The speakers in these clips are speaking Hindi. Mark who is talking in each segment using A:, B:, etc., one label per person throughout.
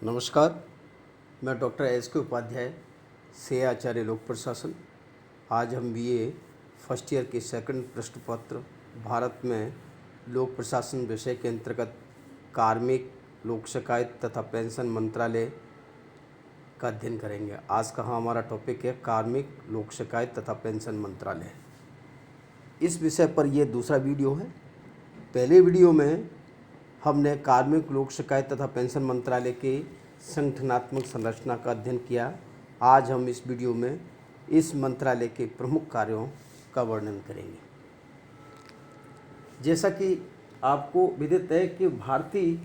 A: नमस्कार। मैं डॉक्टर एस के उपाध्याय से आचार्य लोक प्रशासन। आज हम बीए फर्स्ट ईयर के सेकंड प्रश्न पत्र भारत में लोक प्रशासन विषय के अंतर्गत कार्मिक लोक शिकायत तथा पेंशन मंत्रालय का अध्ययन करेंगे। आज का हमारा टॉपिक है कार्मिक लोक शिकायत तथा पेंशन मंत्रालय। इस विषय पर यह दूसरा वीडियो है। पहले वीडियो में हमने कार्मिक लोक शिकायत तथा पेंशन मंत्रालय के संगठनात्मक संरचना का अध्ययन किया। आज हम इस वीडियो में इस मंत्रालय के प्रमुख कार्यों का वर्णन करेंगे। जैसा कि आपको विदित है कि भारतीय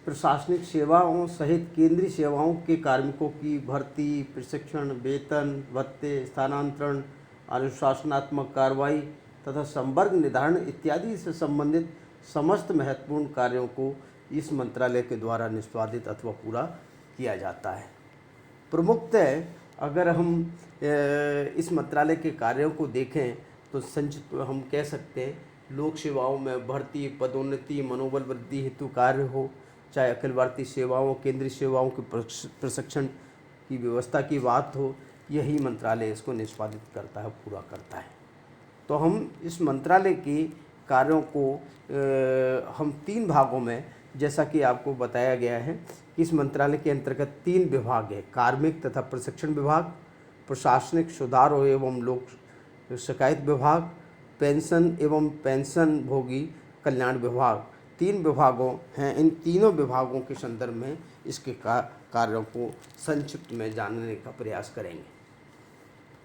A: प्रशासनिक सेवाओं सहित केंद्रीय सेवाओं के कार्मिकों की भर्ती, प्रशिक्षण, वेतन, भत्ते, स्थानांतरण, अनुशासनात्मक कार्रवाई तथा संवर्ग निर्धारण इत्यादि से संबंधित समस्त महत्वपूर्ण कार्यों को इस मंत्रालय के द्वारा निष्पादित अथवा पूरा किया जाता है। प्रमुखतः अगर हम इस मंत्रालय के कार्यों को देखें तो संक्षिप्त हम कह सकते हैं लोक सेवाओं में भर्ती, पदोन्नति, मनोबल वृद्धि हेतु कार्य हो, चाहे अखिल भारतीय सेवाओं, केंद्रीय सेवाओं के प्रशिक्षण की व्यवस्था की बात हो, यही मंत्रालय इसको निष्पादित करता है, पूरा करता है। तो हम इस मंत्रालय के कार्यों को हम 3 भागों में, जैसा कि आपको बताया गया है कि इस मंत्रालय के अंतर्गत 3 विभाग हैं: कार्मिक तथा प्रशिक्षण विभाग, प्रशासनिक सुधार एवं लोक शिकायत विभाग, पेंशन एवं पेंशन भोगी कल्याण विभाग। 3 विभागों हैं। इन तीनों विभागों के संदर्भ में इसके कार्यों को संक्षिप्त में जानने का प्रयास करेंगे।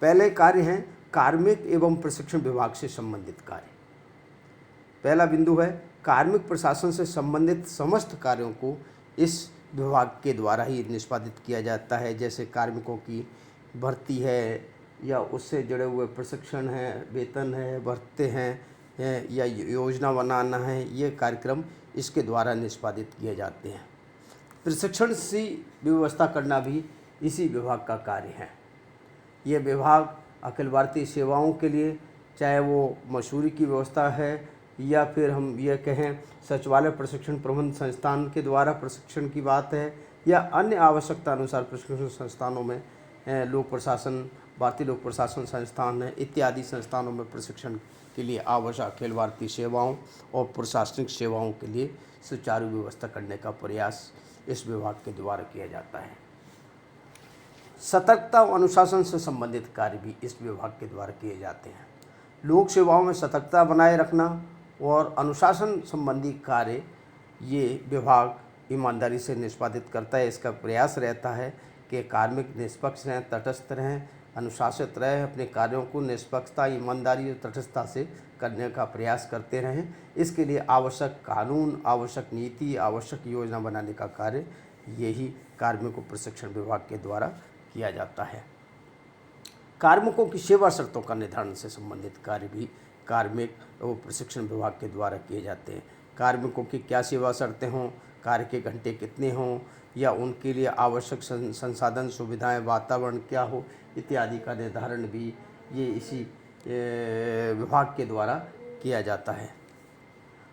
A: पहले कार्य हैं कार्मिक एवं प्रशिक्षण विभाग से संबंधित कार्य। पहला बिंदु है कार्मिक प्रशासन से संबंधित समस्त कार्यों को इस विभाग के द्वारा ही निष्पादित किया जाता है। जैसे कार्मिकों की भर्ती है या उससे जुड़े हुए प्रशिक्षण है, वेतन है, भत्ते हैं या योजना बनाना है, ये कार्यक्रम इसके द्वारा निष्पादित किए जाते हैं। प्रशिक्षण की व्यवस्था करना भी इसी विभाग का कार्य है। ये विभाग अखिल भारतीय सेवाओं के लिए, चाहे वो मसूरी की व्यवस्था है या फिर हम ये कहें सचिवालय प्रशिक्षण प्रबंध संस्थान के द्वारा प्रशिक्षण की बात है, या अन्य आवश्यकता अनुसार प्रशिक्षण संस्थानों में लोक प्रशासन, भारतीय लोक प्रशासन संस्थान है इत्यादि संस्थानों में प्रशिक्षण के लिए आवश्यक अखिल भारतीय सेवाओं और प्रशासनिक सेवाओं के लिए सुचारू व्यवस्था करने का प्रयास इस विभाग के द्वारा किया जाता है। सतर्कता और अनुशासन से संबंधित कार्य भी इस विभाग के द्वारा किए जाते हैं। लोक सेवाओं में सतर्कता बनाए रखना और अनुशासन संबंधी कार्य ये विभाग ईमानदारी से निष्पादित करता है। इसका प्रयास रहता है कि कार्मिक निष्पक्ष रहें, तटस्थ रहें, अनुशासित रहें, अपने कार्यों को निष्पक्षता, ईमानदारी और तटस्थता से करने का प्रयास करते रहें। इसके लिए आवश्यक कानून, आवश्यक नीति, आवश्यक योजना बनाने का कार्य यही कार्मिकों प्रशिक्षण विभाग के द्वारा किया जाता है। कार्मिकों की सेवा शर्तों का निर्धारण से संबंधित कार्य भी कार्मिक और प्रशिक्षण विभाग के द्वारा किए जाते हैं। कार्मिकों की क्या सेवा शर्तें हों, कार्य के घंटे कितने हों, या उनके लिए आवश्यक संसाधन, सुविधाएं, वातावरण क्या हो इत्यादि का निर्धारण भी ये इसी विभाग के द्वारा किया जाता है।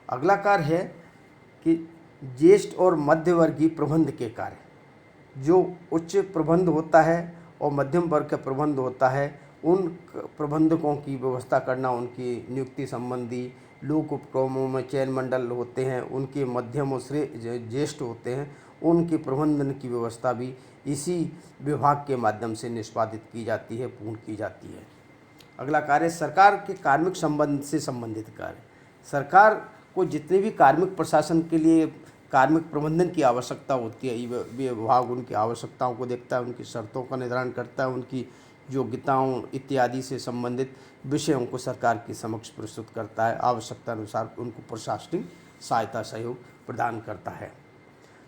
A: अगला कार्य है कि ज्येष्ठ और मध्यवर्गीय प्रबंध के कार्य। जो उच्च प्रबंध होता है और मध्यम वर्ग का प्रबंध होता है, उन प्रबंधकों की व्यवस्था करना, उनकी नियुक्ति संबंधी लोक उपक्रमों में चयन मंडल होते हैं, उनके मध्यम और ज्येष्ठ होते हैं, उनके प्रबंधन की व्यवस्था भी इसी विभाग के माध्यम से निष्पादित की जाती है, पूर्ण की जाती है। अगला कार्य सरकार के कार्मिक संबंध से संबंधित कार्य। सरकार को जितने भी कार्मिक प्रशासन के लिए कार्मिक प्रबंधन की आवश्यकता होती है, ये विभाग उनकी आवश्यकताओं को देखता है, उनकी शर्तों का निर्धारण करता है, उनकी योग्यताओं इत्यादि से संबंधित विषयों को सरकार के समक्ष प्रस्तुत करता है, आवश्यकता अनुसार उनको प्रशासनिक सहायता सहयोग प्रदान करता है।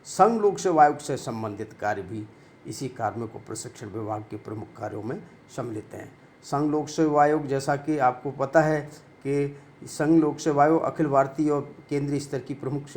A: संघ लोक सेवा आयोग से संबंधित कार्य भी इसी कार्मिक और प्रशिक्षण विभाग के प्रमुख कार्यों में सम्मिलित हैं। संघ लोक सेवा आयोग, जैसा कि आपको पता है कि संघ लोक सेवा आयोग अखिल भारतीय और केंद्रीय स्तर की प्रमुख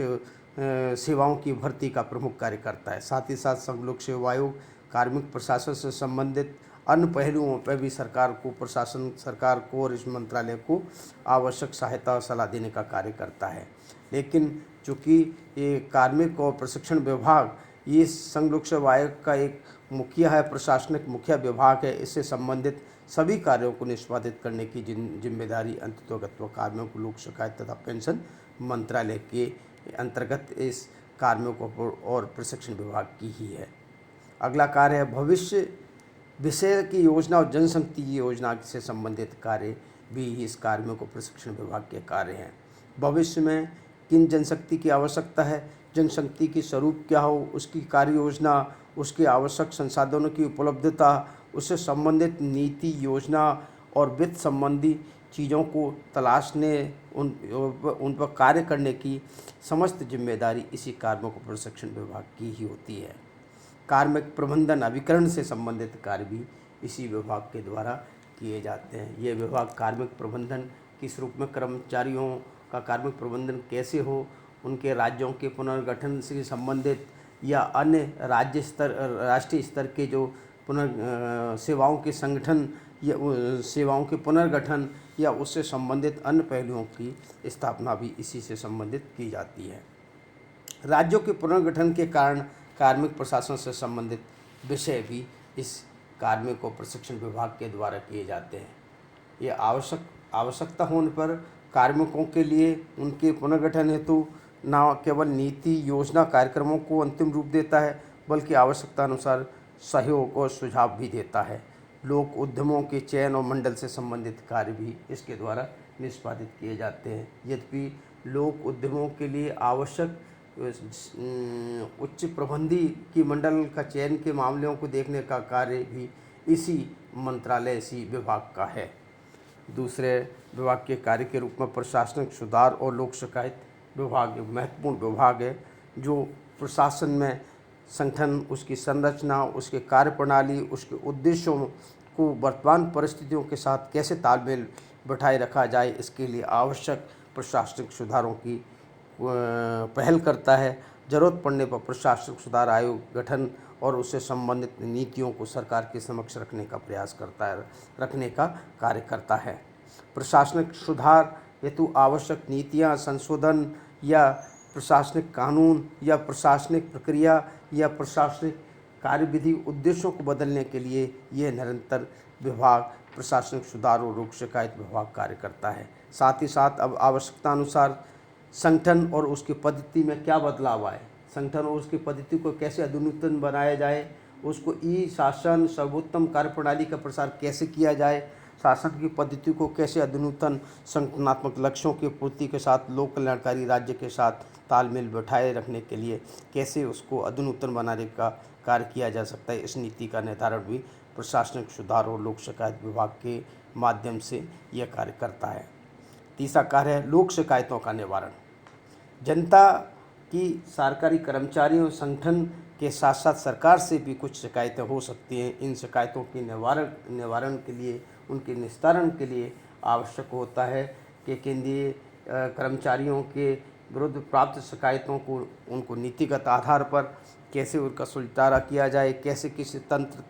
A: सेवाओं की भर्ती का प्रमुख कार्य करता है। साथ ही साथ संघ लोक सेवा आयोग कार्मिक प्रशासन से संबंधित अन्य पहलुओं पर भी सरकार को और इस मंत्रालय को आवश्यक सहायता और सलाह देने का कार्य करता है। लेकिन चूँकि ये कार्मिक और प्रशिक्षण विभाग ये संघ लोक सेवा आयोग का एक मुखिया है, प्रशासनिक मुखिया विभाग है। इससे संबंधित सभी कार्यों को निष्पादित करने की जिम्मेदारी अंतर्गत कार्मिकों को लोक शिकायत तथा पेंशन मंत्रालय के अंतर्गत इस कार्मिकों और प्रशिक्षण विभाग की ही है। अगला कार्य है भविष्य विषय की योजना और जनशक्ति की योजना से संबंधित कार्य भी इस कार्यों को प्रशिक्षण विभाग के कार्य हैं। भविष्य में किन जनशक्ति की आवश्यकता है, जनशक्ति की स्वरूप क्या हो, उसकी कार्य योजना, उसके आवश्यक संसाधनों की उपलब्धता, उससे संबंधित नीति योजना और वित्त संबंधी चीज़ों को तलाशने उन पर कार्य करने की समस्त जिम्मेदारी इसी कार्मिक प्रशिक्षण विभाग की ही होती है। कार्मिक प्रबंधन अभिकरण से संबंधित कार्य भी इसी विभाग के द्वारा किए जाते हैं। ये विभाग कार्मिक प्रबंधन किस रूप में, कर्मचारियों का कार्मिक प्रबंधन कैसे हो, उनके राज्यों के पुनर्गठन से संबंधित या अन्य राष्ट्रीय स्तर के जो सेवाओं के संगठन या सेवाओं के पुनर्गठन या उससे संबंधित अन्य पहलुओं की स्थापना भी इसी से संबंधित की जाती है। राज्यों के पुनर्गठन के कारण कार्मिक प्रशासन से संबंधित विषय भी इस कार्मिक और प्रशिक्षण विभाग के द्वारा किए जाते हैं। ये आवश्यकता होने पर कार्मिकों के लिए उनके पुनर्गठन हेतु न केवल नीति योजना कार्यक्रमों को अंतिम रूप देता है, बल्कि आवश्यकता अनुसार सहयोग और सुझाव भी देता है। लोक उद्यमों के चयन और मंडल से संबंधित कार्य भी इसके द्वारा निष्पादित किए जाते हैं। यद्यपि लोक उद्यमों के लिए आवश्यक उच्च प्रबंधी की मंडल का चयन के मामलों को देखने का कार्य भी इसी मंत्रालय, इसी विभाग का है। दूसरे विभाग के कार्य के रूप में प्रशासनिक सुधार और लोक शिकायत विभाग एक महत्वपूर्ण विभाग है, जो प्रशासन में संगठन, उसकी संरचना, उसके कार्यप्रणाली, उसके उद्देश्यों को वर्तमान परिस्थितियों के साथ कैसे तालमेल बैठाए रखा जाए, इसके लिए आवश्यक प्रशासनिक सुधारों की पहल करता है। जरूरत पड़ने पर प्रशासनिक सुधार आयोग गठन और उससे संबंधित नीतियों को सरकार के समक्ष रखने का प्रयास करता है, रखने का कार्य करता है। प्रशासनिक सुधार हेतु आवश्यक नीतियां, संशोधन या प्रशासनिक कानून या प्रशासनिक प्रक्रिया या प्रशासनिक कार्यविधि उद्देश्यों को बदलने के लिए यह निरंतर विभाग प्रशासनिक सुधार और लोक शिकायत विभाग कार्य करता है। साथ ही साथ अब आवश्यकता अनुसार संगठन और उसकी पद्धति में क्या बदलाव आए, संगठन और उसकी पद्धति को कैसे अधुनतन बनाया जाए, उसको ई शासन सर्वोत्तम कार्यप्रणाली का प्रसार कैसे किया जाए, शासन की पद्धति को कैसे अधुनतन संगठनात्मक लक्ष्यों की पूर्ति के साथ लोक कल्याणकारी राज्य के साथ तालमेल बैठाए रखने के लिए कैसे उसको अधुनतन बनाने का कार्य किया जा सकता है, इस नीति का निर्धारण भी प्रशासनिक सुधार और लोक शिकायत विभाग के माध्यम से यह कार्य करता है। तीसरा कार्य है लोक शिकायतों का निवारण। जनता की सरकारी कर्मचारियों संगठन के साथ साथ सरकार से भी कुछ शिकायतें हो सकती हैं। इन शिकायतों के निवारण के लिए, उनके निस्तारण के लिए आवश्यक होता है कि केंद्रीय कर्मचारियों के विरुद्ध प्राप्त शिकायतों को उनको नीतिगत आधार पर कैसे उनका सुलझारा किया जाए, कैसे किसी तंत्र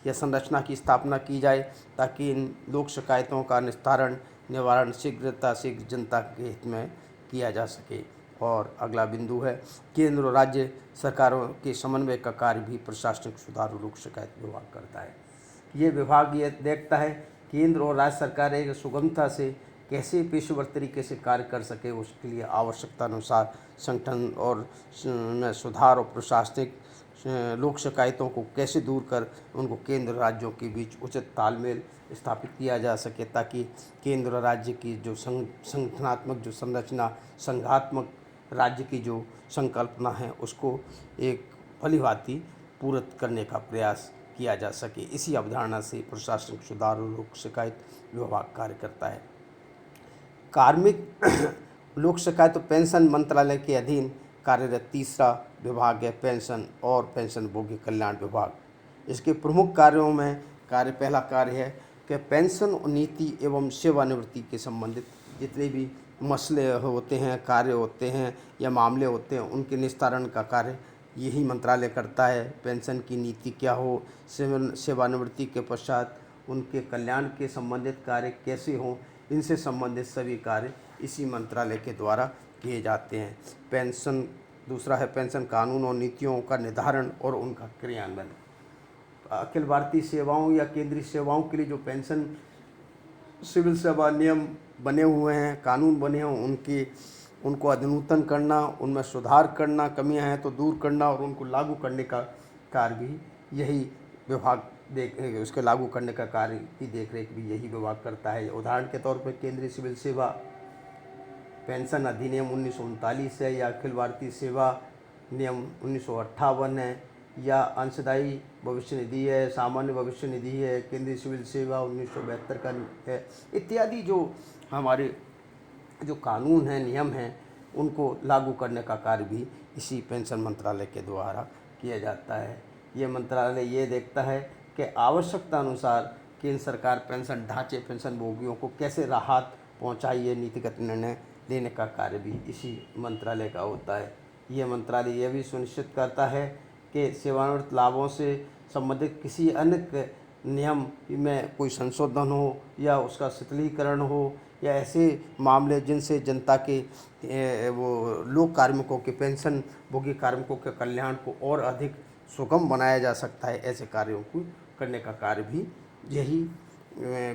A: या संरचना की स्थापना की जाए ताकि इन लोक शिकायतों का निवारण शीघ्र जनता के हित में किया जा सके। और अगला बिंदु है केंद्र और राज्य सरकारों के समन्वय का कार्य भी प्रशासनिक सुधार और लोक शिकायत विभाग करता है। ये विभाग ये देखता है केंद्र और राज्य सरकारें सुगमता से कैसे पेशेवर तरीके से कार्य कर सके, उसके लिए आवश्यकता अनुसार संगठन और में सुधार और प्रशासनिक लोक शिकायतों को कैसे दूर कर उनको केंद्र राज्यों के बीच उचित तालमेल स्थापित किया जा सके, ताकि केंद्र और राज्य की जो संगठनात्मक जो संरचना, संघात्मक राज्य की जो संकल्पना है उसको एक भलीभांति पूरत करने का प्रयास किया जा सके। इसी अवधारणा से प्रशासनिक सुधार और लोक शिकायत विभाग कार्य करता है। कार्मिक लोक शिकायत और पेंशन मंत्रालय के अधीन कार्यरत तीसरा विभाग है पेंशन और पेंशनभोगी कल्याण विभाग। इसके प्रमुख कार्यों में पहला कार्य है कि पेंशन नीति एवं सेवानिवृत्ति के संबंधित जितने भी मसले होते हैं, कार्य होते हैं या मामले होते हैं, उनके निस्तारण का कार्य यही मंत्रालय करता है। पेंशन की नीति क्या हो, सेवानिवृत्ति के पश्चात उनके कल्याण के संबंधित कार्य कैसे हों, इनसे संबंधित सभी कार्य इसी मंत्रालय के द्वारा किए जाते हैं। पेंशन दूसरा है पेंशन कानून और नीतियों का निर्धारण और उनका क्रियान्वयन। अखिल भारतीय सेवाओं या केंद्रीय सेवाओं के लिए जो पेंशन सिविल सेवा नियम बने हुए हैं, कानून बने हैं, उनको अद्यतन करना, उनमें सुधार करना, कमियां हैं तो दूर करना और उनको लागू करने का कार्य भी यही विभाग उसके लागू करने का कार्य की देखरेख भी यही विभाग करता है। उदाहरण के तौर पर केंद्रीय सिविल सेवा पेंशन अधिनियम 1939 है, या अखिल भारतीय सेवा नियम 1958 है, या अंशदायी भविष्य निधि है, सामान्य भविष्य निधि है, केंद्रीय सिविल सेवा 1972 का है, इत्यादि जो हमारे जो कानून हैं, नियम हैं, उनको लागू करने का कार्य भी इसी पेंशन मंत्रालय के द्वारा किया जाता है। ये मंत्रालय ये देखता है कि आवश्यकता अनुसार केंद्र सरकार पेंशन ढांचे पेंशनभोगियों को कैसे राहत पहुंचाइए, नीतिगत निर्णय लेने का कार्य भी इसी मंत्रालय का होता है। ये मंत्रालय यह भी सुनिश्चित करता है कि सेवानिवृत्त लाभों से संबंधित किसी अन्य नियम में कोई संशोधन हो या उसका शिथिलीकरण हो, या ऐसे मामले जिनसे जनता के वो लोक कार्मिकों के पेंशन भोगी कार्मिकों के कल्याण को और अधिक सुगम बनाया जा सकता है, ऐसे कार्यों को करने का कार्य भी यही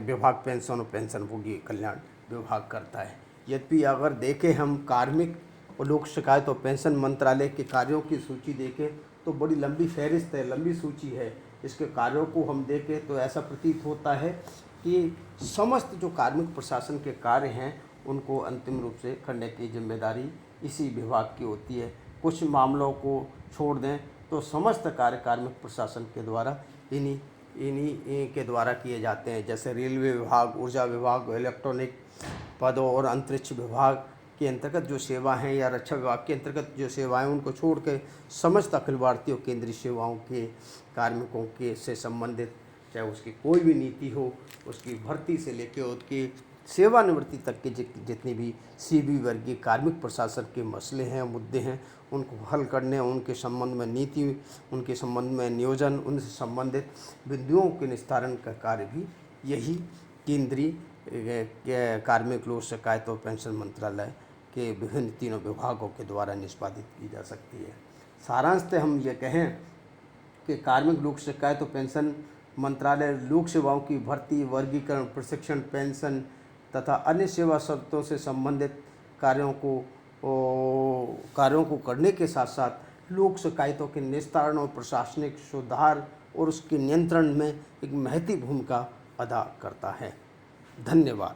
A: विभाग पेंशन और पेंशन भोगी कल्याण विभाग करता है। यद्यपि अगर देखें हम कार्मिक और लोक शिकायत और पेंशन मंत्रालय के कार्यों की सूची देखें तो बड़ी लंबी फहरिस्त है, लंबी सूची है। इसके कार्यों को हम देखें तो ऐसा प्रतीत होता है कि समस्त जो कार्मिक प्रशासन के कार्य हैं उनको अंतिम रूप से करने की जिम्मेदारी इसी विभाग की होती है। कुछ मामलों को छोड़ दें तो समस्त कार्य कार्मिक प्रशासन के द्वारा इन्हीं के द्वारा किए जाते हैं। जैसे रेलवे विभाग, ऊर्जा विभाग, इलेक्ट्रॉनिक पदों और अंतरिक्ष विभाग के अंतर्गत जो सेवा हैं, या रक्षा विभाग के अंतर्गत जो सेवाएं, उनको छोड़ के समस्त अखिल भारतीय केंद्रीय सेवाओं के कार्मिकों के से संबंधित, चाहे उसकी कोई भी नीति हो, उसकी भर्ती से लेकर उसकी सेवानिवृत्ति तक के जितनी भी सीबी वर्गीय कार्मिक प्रशासन के मसले हैं, मुद्दे हैं, उनको हल करने, उनके संबंध में नीति, उनके संबंध में नियोजन, उनसे संबंधित बिंदुओं के निस्तारण का कार्य भी यही केंद्रीय कार्मिक लोक शिकायत और पेंशन मंत्रालय के विभिन्न तीनों विभागों के द्वारा निष्पादित की जा सकती है। सारांशतः हम ये कहें कि कार्मिक लोक शिकायत और पेंशन मंत्रालय लोक सेवाओं की भर्ती, वर्गीकरण, प्रशिक्षण, पेंशन तथा अन्य सेवा शर्तों से संबंधित कार्यों को करने के साथ साथ लोक शिकायतों के निस्तारण और प्रशासनिक सुधार और उसके नियंत्रण में एक महती भूमिका अदा करता है। धन्यवाद।